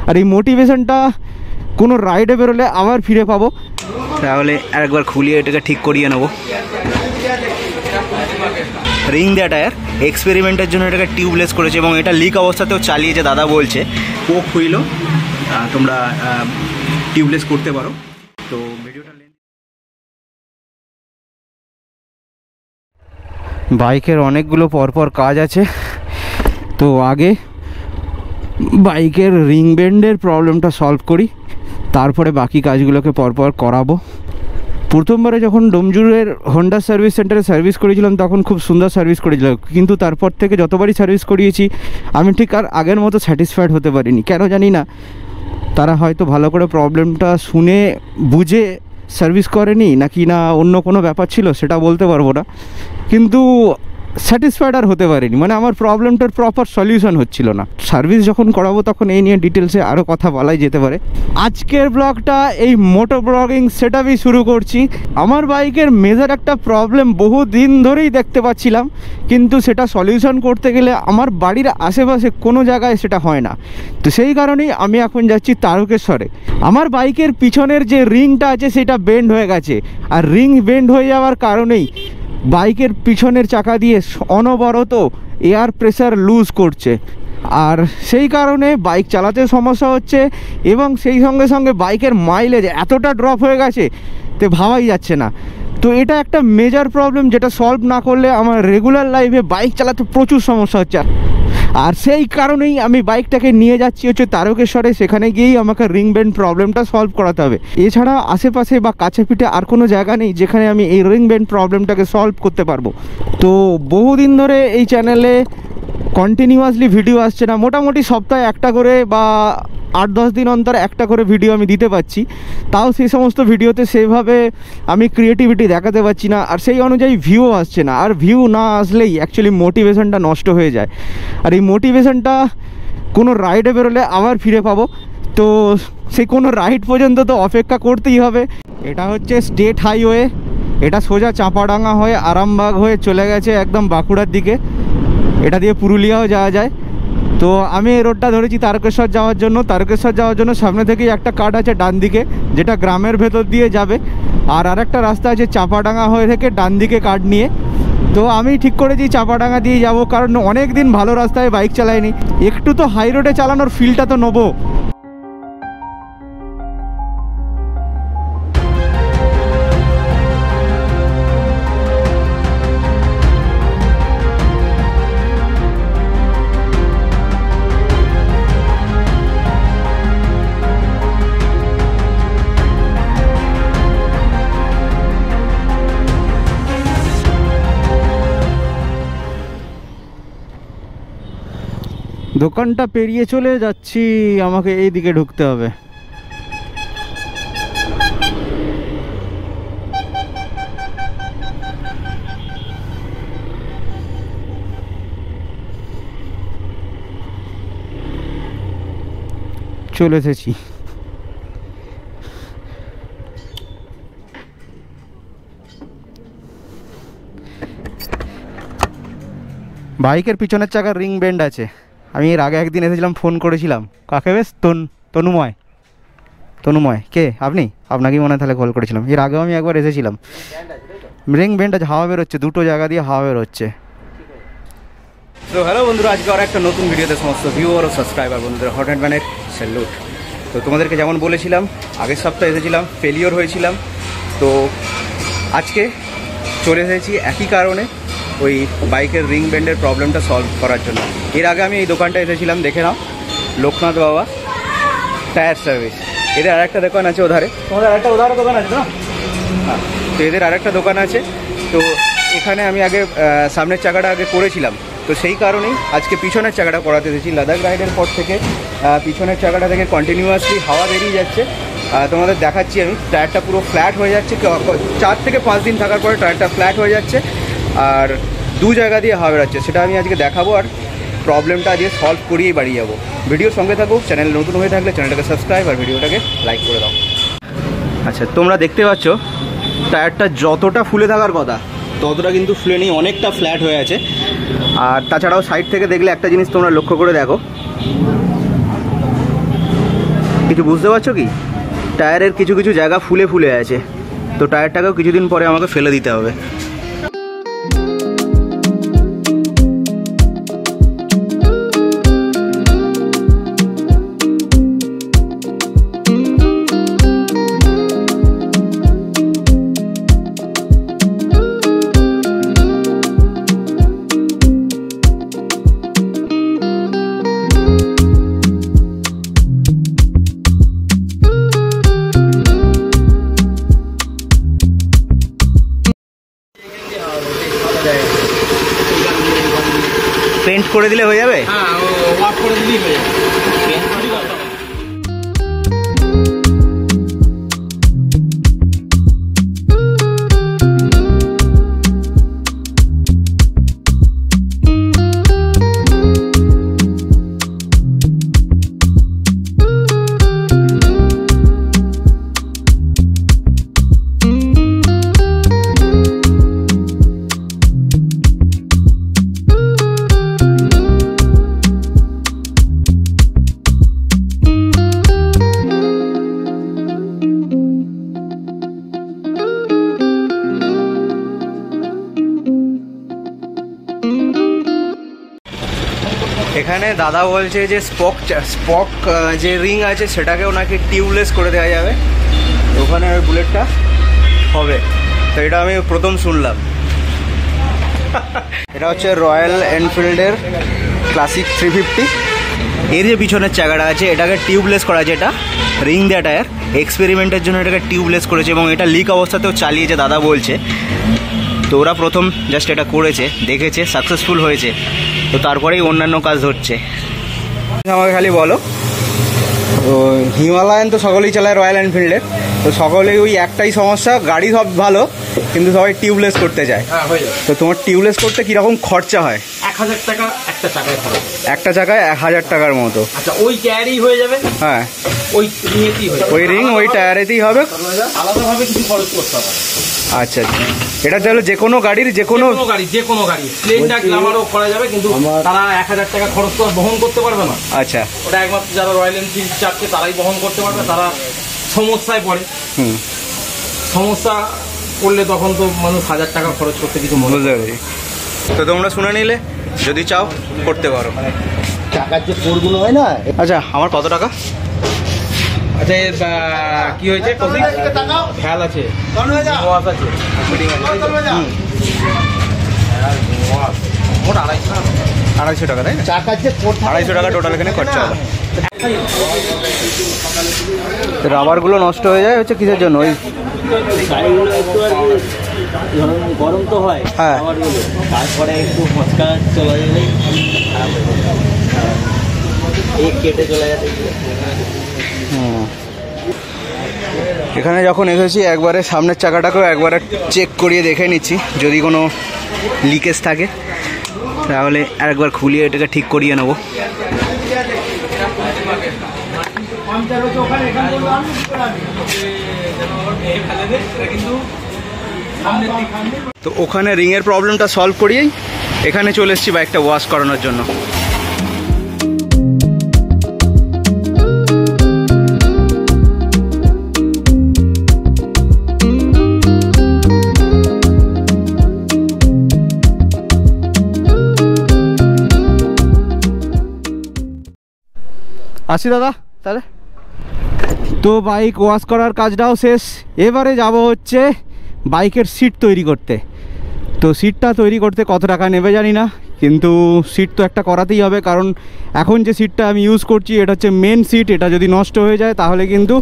আর এই মোটিভেশনটা কোনো রাইডে বেরোলে আবার ফিরে পাবো। তাহলে আরেকবার খুলিয়ে এটাকে ঠিক করিয়ে নেবো। রিং দেয়া টায়ার এক্সপেরিমেন্টের জন্য এটাকে টিউবলেস করেছে এবং এটা লিক অবস্থাতেও চালিয়েছে দাদা বলছে। কোক হইল তোমরা টিউবলেস করতে পারো। তো ভিডিওটা বাইকের অনেকগুলো পরপর কাজ আছে। তো আগে বাইকের রিং বেন্ডের প্রবলেমটা সলভ করি, তারপরে বাকি কাজগুলোকে পরপর করাবো। প্রথমবারে যখন ডোমজুরের হোন্ডা সার্ভিস সেন্টারে সার্ভিস করেছিলাম তখন খুব সুন্দর সার্ভিস করেছিলাম, কিন্তু তারপর থেকে যতবারই সার্ভিস করিয়েছি আমি ঠিক আর আগের মতো স্যাটিসফাইড হতে পারিনি। কেন জানি না, তারা হয়তো ভালো করে প্রবলেমটা শুনে বুঝে সার্ভিস করেনি নাকি না অন্য কোনো ব্যাপার ছিল সেটা বলতে পারবো না, কিন্তু স্যাটিসফাইড আর হতে পারিনি। মানে আমার প্রবলেমটার প্রপার সলিউশন হচ্ছিল না। সার্ভিস যখন করাবো তখন এই নিয়ে ডিটেলসে আরও কথা বলাই যেতে পারে। আজকের ব্লগটা এই মোটো ব্লগিং সেটআপই শুরু করছি। আমার বাইকের মেজর একটা প্রবলেম বহু দিন ধরেই দেখতে পাচ্ছিলাম, কিন্তু সেটা সলিউশন করতে গেলে আমার বাড়ির আশেপাশে কোনো জায়গায় সেটা হয় না। তো সেই কারণেই আমি এখন যাচ্ছি তারকেশ্বরে। আমার বাইকের পিছনের যে রিংটা আছে সেটা বেন্ড হয়ে গেছে, আর রিং বেন্ড হয়ে যাওয়ার কারণেই বাইকের পিছনের চাকা দিয়ে অনবরত এয়ার প্রেসার লুজ করছে, আর সেই কারণে বাইক চালাতে সমস্যা হচ্ছে এবং সেই সঙ্গে সঙ্গে বাইকের মাইলেজ এতটা ড্রপ হয়ে গেছে তো ভাবাই যাচ্ছে না। তো এটা একটা মেজর প্রবলেম, যেটা সলভ না করলে আমার রেগুলার লাইফে বাইক চালাতে প্রচুর সমস্যা হচ্ছে। আর সেই কারণেই আমি বাইকটাকে নিয়ে যাচ্ছি হচ্ছে তারকেশ্বরে। সেখানে গিয়েই আমাকে রিং বেন্ড প্রবলেমটা সলভ করাতে হবে। এছাড়া আশেপাশে বা কাছে পিঠে আর কোনো জায়গা নেই যেখানে আমি এই রিং বেন্ড প্রবলেমটাকে সলভ করতে পারবো। তো বহুদিন ধরে এই চ্যানেলে কন্টিনিউয়াসলি ভিডিও আসছে না, মোটামুটি সপ্তাহে একটা করে বা 8-10 দিন অন্তর একটা করে ভিডিও আমি দিতে পারছি। তাও সেই সমস্ত ভিডিওতে সেভাবে আমি ক্রিয়েটিভিটি দেখাতে পারছি না, আর সেই অনুযায়ী ভিউ আসছে না। আর ভিউ না আসলেই অ্যাকচুয়ালি মোটিভেশনটা নষ্ট হয়ে যায়, আর এই মোটিভেশনটা কোনো রাইডে বেরোলে আবার ফিরে পাবো। তো সেই কোনো রাইড পর্যন্ত তো অপেক্ষা করতেই হবে। এটা হচ্ছে স্টেট হাইওয়ে, এটা সোজা চাঁপাডাঙ্গা হয়ে আরামবাগ হয়ে চলে গেছে একদম বাঁকুড়ার দিকে। এটা দিয়ে পুরুলিয়াও যাওয়া যায়। তো আমি এই রোডটা ধরেছি তারকেশ্বর যাওয়ার জন্য। তারকেশ্বর যাওয়ার জন্য সামনে থেকেই একটা কাট আছে ডান দিকে, যেটা গ্রামের ভেতর দিয়ে যাবে, আর আরেকটা রাস্তা আছে চাঁপাডাঙ্গা হয়ে থেকে ডান দিকে কাট নিয়ে। তো আমি ঠিক করেছি চাঁপাডাঙ্গা দিয়ে যাব, কারণ অনেক দিন ভালো রাস্তায় বাইক চালাইনি, একটু তো হাই রোডে চালানোর ফিলটা তো নেবো। দোকানটা পেরিয়ে চলে যাচ্ছি, আমাকে এই দিকে ঢুকতে হবে। চলে এসেছি। বাইকের পিছনের চাকার রিং বেন্ড আছে। আমি এর আগে একদিন এসেছিলাম, ফোন করেছিলাম। কাকে বেশ? তনুময় কে আপনি? আপনাকেই মনে হয় তাহলে কল করেছিলাম। এর আগেও আমি একবার এসেছিলাম। রিং বেন্ড আছে, হাওয়া বেরোচ্ছে, দুটো জায়গা দিয়ে হাওয়া বেরোচ্ছে। তো হ্যালো বন্ধুরা, আজকে আর একটা নতুন ভিডিওতে সমস্ত ভিউয়ার ও সাবস্ক্রাইবার বন্ধুদের হট অ্যান্ড ব্যানের স্যালুট। তো তোমাদেরকে যেমন বলেছিলাম আগের সপ্তাহে এসেছিলাম, ফেলিওর হয়েছিলাম। তো আজকে চলে এসেছি একই কারণে, ওই বাইকের রিং বেন্ডের প্রবলেমটা সলভ করার জন্য। এর আগে আমি এই দোকানটা এসেছিলাম, দেখে নাও, লোকনাথ বাবা টায়ার সার্ভিস। এদের আরেকটা দোকান আছে ওধারে, তোমাদের আরেকটা ওধারে দোকান আছে না? হ্যাঁ, তো এদের আরেকটা দোকান আছে। তো এখানে আমি আগে সামনের চাকাটা আগে করেছিলাম, তো সেই কারণেই আজকে পিছনের চাকাটা করাতে এসেছি। লাদাখ রাইডের পর থেকে পিছনের চাকাটা থেকে কন্টিনিউয়াসলি হাওয়া বেরিয়ে যাচ্ছে। তোমাদের দেখাচ্ছি আমি, টায়ারটা পুরো ফ্ল্যাট হয়ে যাচ্ছে। 4 থেকে 5 দিন থাকার পরে টায়ারটা ফ্ল্যাট হয়ে যাচ্ছে, আর দু জায়গা দিয়ে হাওয়া বেরোচ্ছে। সেটা আমি আজকে দেখাবো, আর প্রবলেমটা আজকে সলভ করিয়েই বাড়ি যাবো। ভিডিও সঙ্গে থাকুক। চ্যানেল নতুন হয়ে থাকলে চ্যানেলটাকে সাবস্ক্রাইব আর ভিডিওটাকে লাইক করে দাও। আচ্ছা, তোমরা দেখতে পাচ্ছ টায়ারটা যতটা ফুলে থাকার কথা ততটা কিন্তু ফুলে নেই, অনেকটা ফ্ল্যাট হয়ে আছে। আর তাছাড়াও সাইড থেকে দেখলে একটা জিনিস তোমরা লক্ষ্য করে দেখো, কিছু বুঝতে পারছো কি? টায়ারের কিছু কিছু জায়গা ফুলে ফুলে আছে, তো টায়ারটাকেও কিছুদিন পরে আমাকে ফেলে দিতে হবে। পেন্ট করে দিলে হয়ে যাবে? হ্যাঁ, ওয়াশ করে দিলেই হয়ে যাবে। এখানে দাদা বলছে যে স্পক যে রিং আছে সেটাকেও নাকি টিউবলেস করে দেওয়া যাবে, ওখানে ওই বুলেটটা হবে। তো এটা আমি প্রথম শুনলাম। এটা হচ্ছে রয়্যাল এনফিল্ডের ক্লাসিক 350। এর যে পিছনের চাকাটা আছে এটাকে টিউবলেস করা আছে, এটা রিং দেওয়া টায়ার, এক্সপেরিমেন্টের জন্য এটাকে টিউবলেস করেছে এবং এটা লিক অবস্থাতেও চালিয়েছে দাদা বলছে। তো ওরা প্রথম জাস্ট এটা করেছে, দেখেছে সাকসেসফুল হয়েছে, তো তারপরেই অন্যান্য কাজ হচ্ছে। আমাকে খালি বলো, তো হিমালয়ান তো সকলেই চালায় রয়্যাল এনফিল্ডের, তো সকলেই ওই একটাই সমস্যা, গাড়ি সব ভালো কিন্তু সবাই টিউবলেস করতে চায়। তো তোমার টিউবলেস করতে কীরকম খরচা হয়? 1000 টাকা একটা চাকায় খরচ। একটা চাকায় 1000 টাকার মতো। আচ্ছা, ওই টায়ারই হয়ে যাবে? হ্যাঁ, ওই রিংয়েতেই হয়ে যাবে। ওই রিং ওই টায়ারেতেই হবে, আলাদাভাবে কিছু খরচ করতে হবে। আচ্ছা আচ্ছা, এটা তাহলে যে কোনো গাড়ির যে কোনো গাড়ি স্প্লেন্ডার গ্ল্যামারও করা যাবে, কিন্তু তারা 1000 টাকা খরচ তো বহন করতে পারবে না। আচ্ছা, ওটা একমাত্র যারা রয়্যাল এনফিল্ড চাপছে তারাই বহন করতে পারবে। তারা সমস্যায় পড়ে, সমস্যা করলে তখন তো মানুষ 1000 টাকা খরচ করতে কিছু মনে হয়। তো তোমরা শুনে নিলে, যদি চাও করতে পারো। টাকার যে কোডগুলো হয় না। আচ্ছা, আমার কত টাকা? আচ্ছা, কি হয়েছে? খেয়াল আছে, ওয়াশ আছে, মোট 250 টাকা, তাই না? টাকার যে কোড 250 টাকা টোটাল এখানে খরচা হবে। রাবারগুলো নষ্ট হয়ে যায় হচ্ছে কিসের জন্য? ওই গাড়িগুলো একটু আর কি গরম তো হয়, হ্যাঁ, তারপরে একটু ফচকা চলে গেলে খারাপ হয়ে যায়, এই কেটে চলে যাচ্ছে। এখানে যখন এসেছি একবারে সামনের চাকাটাকেও একবারে চেক করিয়ে দেখে নিচ্ছি, যদি কোনো লিকেজ থাকে তাহলে আরেকবার খুলিয়ে এটাকে ঠিক করিয়ে নেব। তো ওখানে রিংয়ের প্রবলেমটা সলভ করিয়েই এখানে চলে এসেছি বাইকটা ওয়াশ করানোর জন্য। আসি দাদা তাহলে। তো বাইক ওয়াশ করার কাজটাও শেষ, এবারে যাব হচ্ছে বাইকের সিট তৈরি করতে। তো সিটটা তৈরি করতে কত টাকা নেবে জানি না, কিন্তু সিট তো একটা করাতেই হবে, কারণ এখন যে সিটটা আমি ইউজ করছি এটা হচ্ছে মেন সিট, এটা যদি নষ্ট হয়ে যায় তাহলে কিন্তু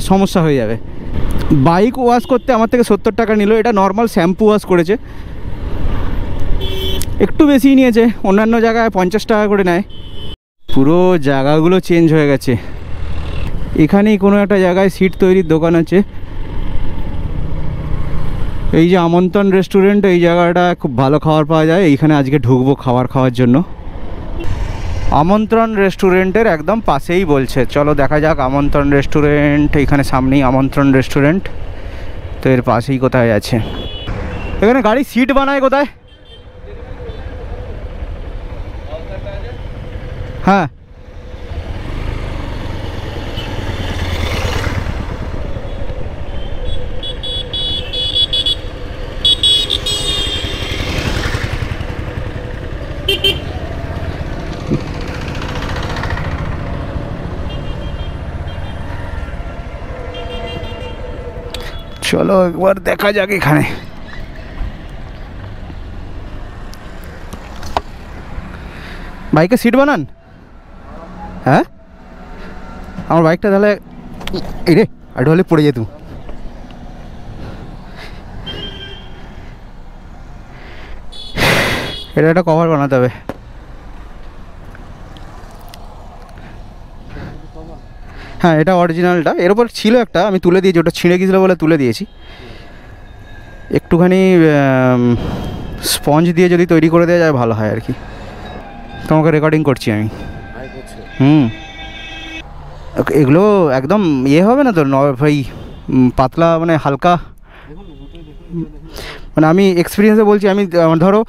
সমস্যা হয়ে যাবে। বাইক ওয়াশ করতে আমার থেকে 70 টাকা নিল, এটা নর্মাল শ্যাম্পু ওয়াশ করেছে, একটু বেশি নিয়েছে, অন্যান্য জায়গায় 50 টাকা করে নেয়। পুরো জায়গাগুলো চেঞ্জ হয়ে গেছে। এখানেই কোনো একটা জায়গায় সিট তৈরির দোকান আছে, এই যে আমন্ত্রণ রেস্টুরেন্ট, এই জায়গাটা খুব ভালো খাবার পাওয়া যায়, এইখানে আজকে ঢুকবো খাবার খাওয়ার জন্য। আমন্ত্রণ রেস্টুরেন্টের একদম পাশেই বলছে, চলো দেখা যাক আমন্ত্রণ রেস্টুরেন্ট, এইখানে সামনেই আমন্ত্রণ রেস্টুরেন্ট, তো এর পাশেই কোথায় আছে। এখানে গাড়ি সিট বানায় কোথায়? হ্যাঁ চলো একবার দেখা যাক এখানে। বাইকে সিট বানান? হ্যাঁ, আমার বাইকটা তাহলে এই রে আড়ু হলে পড়ে যেত। এটা একটা কভার বানাতে হবে। হ্যাঁ, এটা অরিজিনালটা। এর ওপর ছিল একটা, আমি তুলে দিয়েছি, ওটা ছিঁড়ে গিয়েছিলো বলে তুলে দিয়েছি। একটুখানি স্পঞ্জ দিয়ে যদি তৈরি করে দেওয়া যায় ভালো হয় আর কি। তোমাকে রেকর্ডিং করছি আমি। এগুলো একদম ইয়ে হবে না তো, ভাই পাতলা মানে হালকা, মানে আমি এক্সপিরিয়েন্সে বলছি। আমি ধরো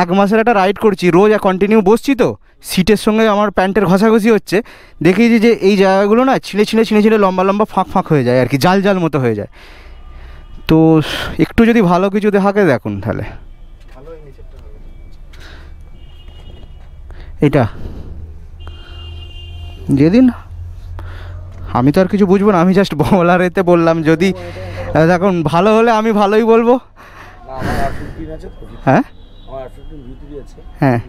1 মাসের একটা রাইড করছি, রোজ কন্টিনিউ বসছি, তো সিটের সঙ্গে আমার প্যান্টের ঘষাঘষি হচ্ছে, দেখেছি যে এই জায়গাগুলো না ছিঁড়ে ছিঁড়ে ছিঁড়ে ছিঁড়ে লম্বা লম্বা ফাঁক ফাঁক হয়ে যায় আর কি, জাল জাল মতো হয়ে যায়। তো একটু যদি ভালো কিছু দেখাকে দেখুন তাহলে। এটা যেদিন আমি তো আর কিছু বুঝবো না, আমি জাস্ট বলার এতে বললাম। যদি দেখুন ভালো হলে আমি ভালোই বলবো। হ্যাঁ হ্যাঁ,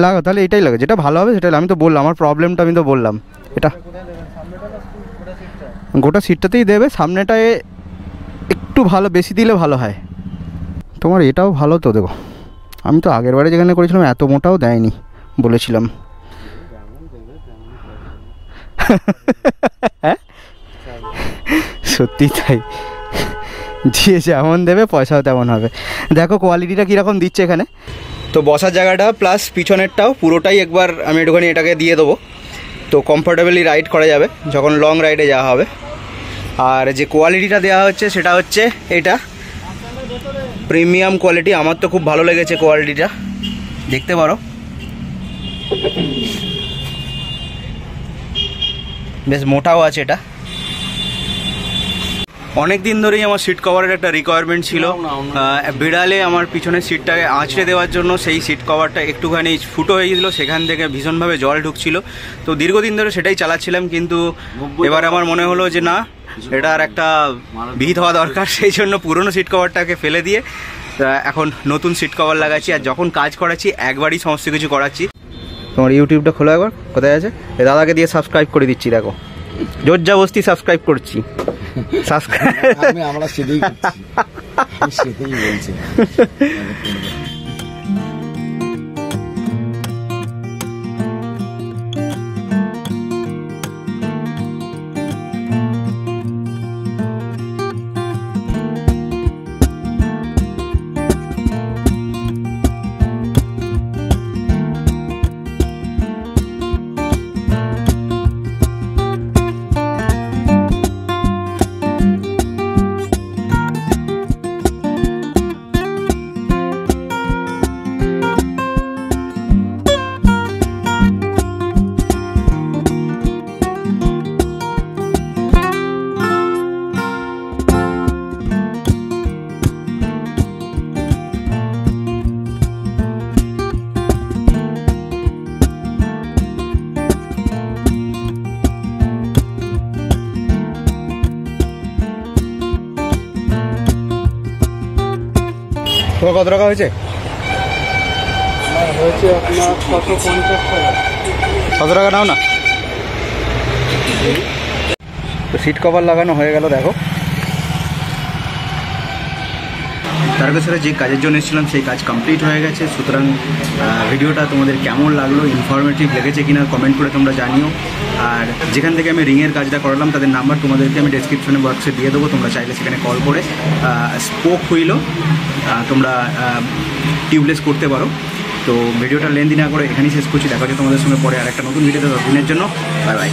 লাগো তাহলে এটাই লাগো, যেটা ভালো হবে সেটাই। আমি তো বললাম আমার প্রবলেমটা, আমি তো বললাম এটা গোটা সিটটাতেই দেবে, সামনেটায় একটু ভালো বেশি দিলে ভালো হয়। তোমার এটাও ভালো তো, দেখো আমি তো আগের বারে যেখানে করেছিলাম এত মোটাও দেয়নি বলেছিলাম। হ্যাঁ সত্যি তাই, যে যেমন দেবে পয়সাও তেমন হবে। দেখো কোয়ালিটিটা কীরকম দিচ্ছে এখানে। তো বসার জায়গাটা প্লাস পিছনেরটাও পুরোটাই একবার আমি একটুখানি এটাকে দিয়ে দেবো, তো কমফোর্টেবলি রাইড করা যাবে যখন লং রাইডে যাওয়া হবে। আর যে কোয়ালিটিটা দেওয়া হচ্ছে সেটা হচ্ছে এটা প্রিমিয়াম কোয়ালিটি। আমার তো খুব ভালো লেগেছে কোয়ালিটিটা, দেখতে পারো বেশ মোটাও আছে এটা। অনেক দিন ধরেই আমার সিট কভারের একটা রিকোয়ারমেন্ট ছিল। বিড়ালে আমার পিছনের সিটটাকে আঁচড়ে দেওয়ার জন্য সেই সিট কভারটা একটুখানি ফুটো হয়ে গেছিলো, সেখান থেকে ভীষণভাবে জল ঢুকছিল। তো দীর্ঘদিন ধরে সেটাই চালাচ্ছিলাম, কিন্তু এবার আমার মনে হলো যে না, এটার একটা বিহিত হওয়া দরকার। সেই জন্য পুরনো সিট কভারটাকে ফেলে দিয়ে এখন নতুন সিট কভার লাগাচ্ছি। আর যখন কাজ করাচ্ছি একবারই সমস্ত কিছু করাচ্ছি। তোমার ইউটিউবটা খোলো একবার, কোথায় আছে? দাদাকে দিয়ে সাবস্ক্রাইব করে দিচ্ছি, দেখো জোরজাবস্তি সাবস্ক্রাইব করছি। আমরা সেটাই বলছি। তোমার কত টাকা হয়েছে? হয়েছে আপনার 650 টাকা। 100 টাকা নাও না। তো সিট কভার লাগানো হয়ে গেল, দেখো। তারকেশ্বরে যে কাজের জন্য এসেছিলাম সেই কাজ কমপ্লিট হয়ে গেছে। সুতরাং ভিডিওটা তোমাদের কেমন লাগলো, ইনফরমেটিভ লেগেছে কিনা কমেন্ট করে তোমরা জানিও। আর যেখান থেকে আমি রিংয়ের কাজটা করালাম তাদের নাম্বার তোমাদেরকে আমি ডেসক্রিপশনে বক্সে দিয়ে দেবো, তোমরা চাইলে সেখানে কল করে স্পোক হুইলও তোমরা টিউবলেস করতে পারো। তো ভিডিওটা লেন্দি না করে এখানেই শেষ করছি। দেখা হচ্ছে তোমাদের সঙ্গে পরে আর একটা নতুন ভিডিওতে। ততদিনের জন্য বাই বাই।